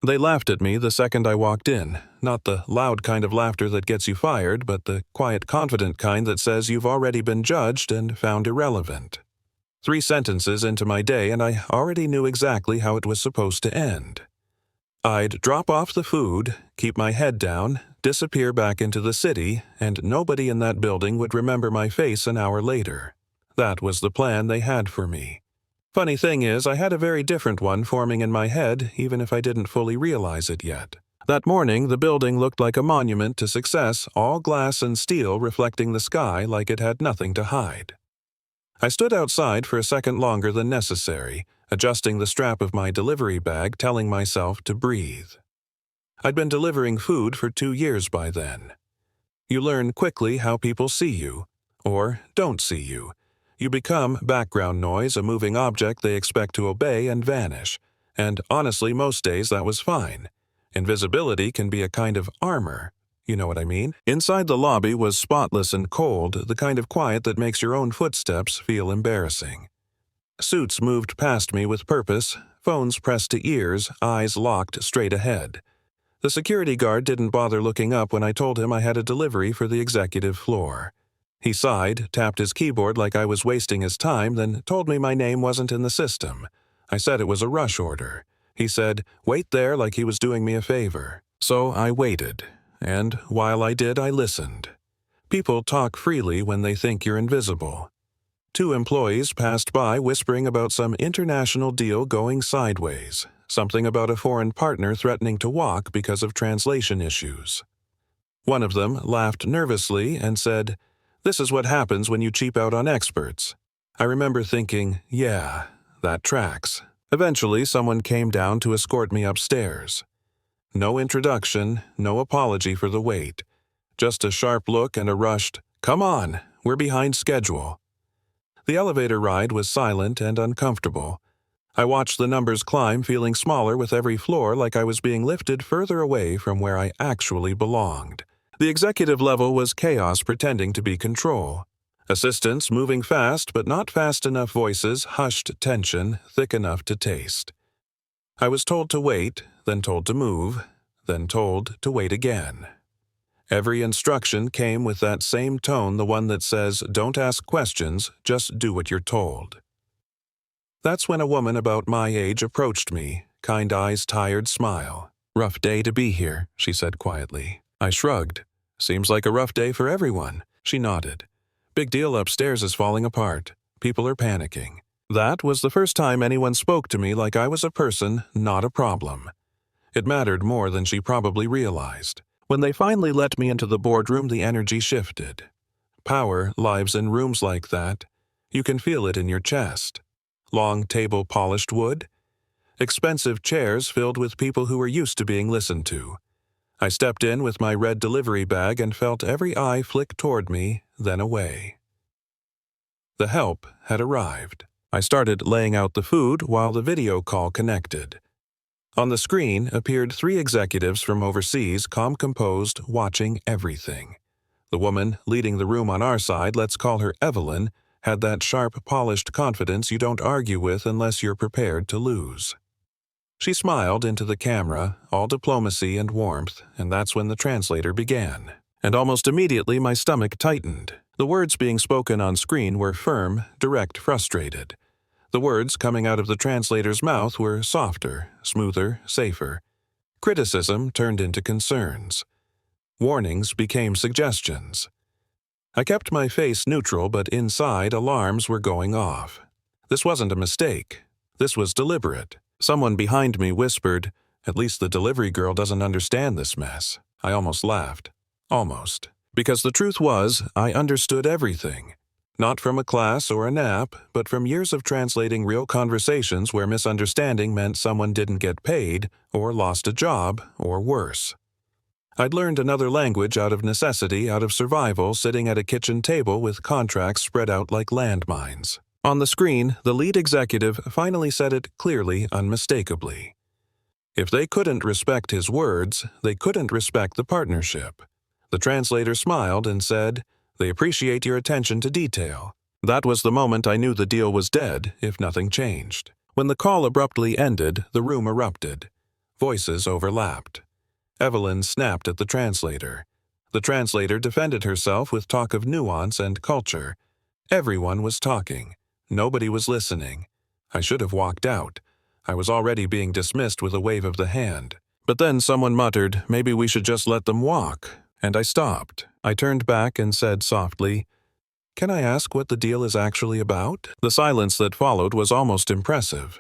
They laughed at me the second I walked in, not the loud kind of laughter that gets you fired, but the quiet, confident kind that says you've already been judged and found irrelevant. 3 sentences into my day and I already knew exactly how it was supposed to end. I'd drop off the food, keep my head down, disappear back into the city, and nobody in that building would remember my face an hour later. That was the plan they had for me. Funny thing is, I had a very different one forming in my head, even if I didn't fully realize it yet. That morning, the building looked like a monument to success, all glass and steel reflecting the sky like it had nothing to hide. I stood outside for a second longer than necessary, adjusting the strap of my delivery bag, telling myself to breathe. I'd been delivering food for 2 years by then. You learn quickly how people see you, or don't see you. You become background noise, a moving object they expect to obey and vanish. And honestly, most days that was fine. Invisibility can be a kind of armor. You know what I mean? Inside the lobby was spotless and cold, the kind of quiet that makes your own footsteps feel embarrassing. Suits moved past me with purpose, phones pressed to ears, eyes locked straight ahead. The security guard didn't bother looking up when I told him I had a delivery for the executive floor. He sighed, tapped his keyboard like I was wasting his time, then told me my name wasn't in the system. I said it was a rush order. He said, "Wait there," like he was doing me a favor. So I waited, and while I did, I listened. People talk freely when they think you're invisible. 2 employees passed by whispering about some international deal going sideways, something about a foreign partner threatening to walk because of translation issues. One of them laughed nervously and said, "This is what happens when you cheap out on experts." I remember thinking, yeah, that tracks. Eventually, someone came down to escort me upstairs. No introduction, no apology for the wait. Just a sharp look and a rushed, "Come on, we're behind schedule." The elevator ride was silent and uncomfortable. I watched the numbers climb, feeling smaller with every floor, like I was being lifted further away from where I actually belonged. The executive level was chaos pretending to be control. Assistants moving fast but not fast enough voices, hushed tension, thick enough to taste. I was told to wait, then told to move, then told to wait again. Every instruction came with that same tone, the one that says, "Don't ask questions, just do what you're told." That's when a woman about my age approached me, kind eyes, tired smile. "Rough day to be here," she said quietly. I shrugged. "Seems like a rough day for everyone." She nodded. "Big deal upstairs is falling apart. People are panicking." That was the first time anyone spoke to me like I was a person, not a problem. It mattered more than she probably realized. When they finally let me into the boardroom, the energy shifted. Power lives in rooms like that. You can feel it in your chest. Long table polished wood. Expensive chairs filled with people who were used to being listened to. I stepped in with my red delivery bag and felt every eye flick toward me, then away. The help had arrived. I started laying out the food while the video call connected. On the screen appeared 3 executives from overseas, calm, composed, watching everything. The woman leading the room on our side, let's call her Evelyn, had that sharp, polished confidence you don't argue with unless you're prepared to lose. She smiled into the camera, all diplomacy and warmth, and that's when the translator began. And almost immediately my stomach tightened. The words being spoken on screen were firm, direct, frustrated. The words coming out of the translator's mouth were softer, smoother, safer. Criticism turned into concerns. Warnings became suggestions. I kept my face neutral, but inside alarms were going off. This wasn't a mistake. This was deliberate. Someone behind me whispered, "At least the delivery girl doesn't understand this mess." I almost laughed. Almost. Because the truth was, I understood everything. Not from a class or a nap, but from years of translating real conversations where misunderstanding meant someone didn't get paid, or lost a job, or worse. I'd learned another language out of necessity, out of survival, sitting at a kitchen table with contracts spread out like landmines. On the screen, the lead executive finally said it clearly, unmistakably. If they couldn't respect his words, they couldn't respect the partnership. The translator smiled and said, "They appreciate your attention to detail." That was the moment I knew the deal was dead if nothing changed. When the call abruptly ended, the room erupted. Voices overlapped. Evelyn snapped at the translator. The translator defended herself with talk of nuance and culture. Everyone was talking. Nobody was listening. I should have walked out. I was already being dismissed with a wave of the hand. But then someone muttered, "Maybe we should just let them walk." And I stopped. I turned back and said softly, "Can I ask what the deal is actually about?" The silence that followed was almost impressive.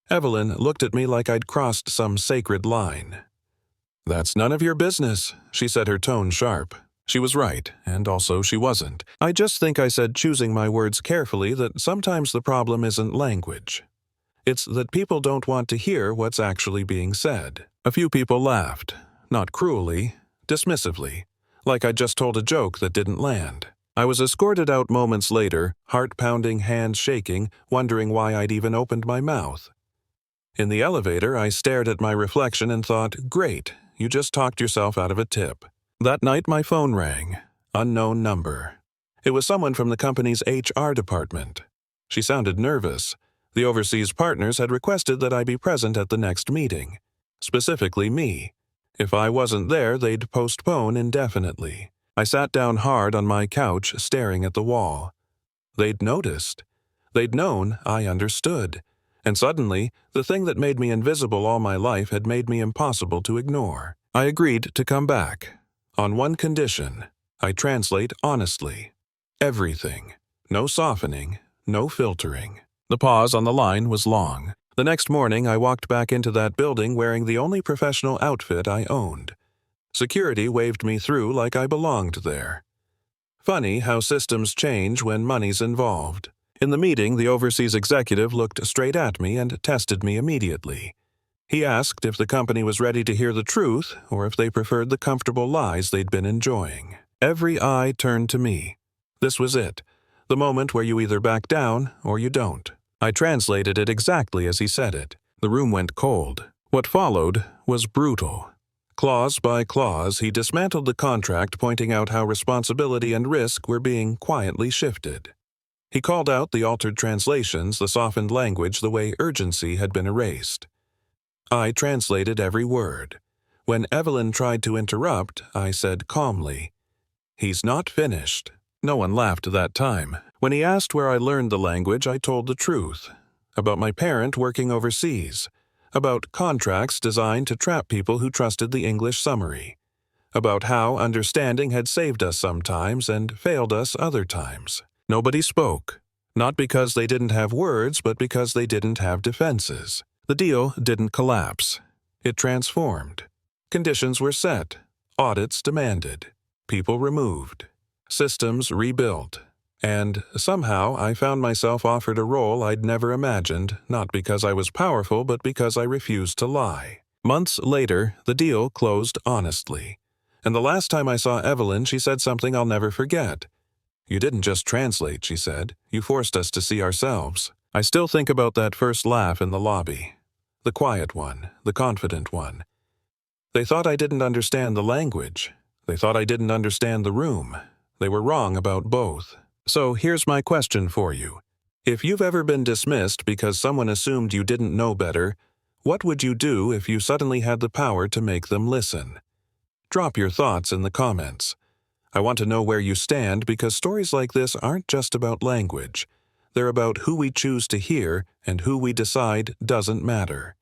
Evelyn looked at me like I'd crossed some sacred line. "That's none of your business," she said, her tone sharp. She was right, and also she wasn't. I just think I said, choosing my words carefully, that sometimes the problem isn't language. It's that people don't want to hear what's actually being said. A few people laughed, not cruelly, dismissively, like I'd just told a joke that didn't land. I was escorted out moments later, heart pounding, hands shaking, wondering why I'd even opened my mouth. In the elevator, I stared at my reflection and thought, great, you just talked yourself out of a tip. That night my phone rang. Unknown number. It was someone from the company's HR department. She sounded nervous. The overseas partners had requested that I be present at the next meeting. Specifically me. If I wasn't there, they'd postpone indefinitely. I sat down hard on my couch, staring at the wall. They'd noticed. They'd known I understood. And suddenly, the thing that made me invisible all my life had made me impossible to ignore. I agreed to come back. On one condition. I translate honestly. Everything. No softening, no filtering. The pause on the line was long. The next morning, I walked back into that building wearing the only professional outfit I owned. Security waved me through like I belonged there. Funny how systems change when money's involved. In the meeting, the overseas executive looked straight at me and tested me immediately. He asked if the company was ready to hear the truth or if they preferred the comfortable lies they'd been enjoying. Every eye turned to me. This was it. The moment where you either back down or you don't. I translated it exactly as he said it. The room went cold. What followed was brutal. Clause by clause, he dismantled the contract, pointing out how responsibility and risk were being quietly shifted. He called out the altered translations, the softened language, the way urgency had been erased. I translated every word. When Evelyn tried to interrupt, I said calmly, "He's not finished." No one laughed that time. When he asked where I learned the language, I told the truth. About my parent working overseas. About contracts designed to trap people who trusted the English summary. About how understanding had saved us sometimes and failed us other times. Nobody spoke. Not because they didn't have words, but because they didn't have defenses. The deal didn't collapse. It transformed. Conditions were set. Audits demanded. People removed. Systems rebuilt. And somehow I found myself offered a role I'd never imagined, not because I was powerful, but because I refused to lie. Months later, the deal closed honestly. And the last time I saw Evelyn, she said something I'll never forget. "You didn't just translate," she said. "You forced us to see ourselves." I still think about that first laugh in the lobby. The quiet one, the confident one. They thought I didn't understand the language. They thought I didn't understand the room. They were wrong about both. So here's my question for you. If you've ever been dismissed because someone assumed you didn't know better, what would you do if you suddenly had the power to make them listen? Drop your thoughts in the comments. I want to know where you stand because stories like this aren't just about language. They're about who we choose to hear and who we decide doesn't matter.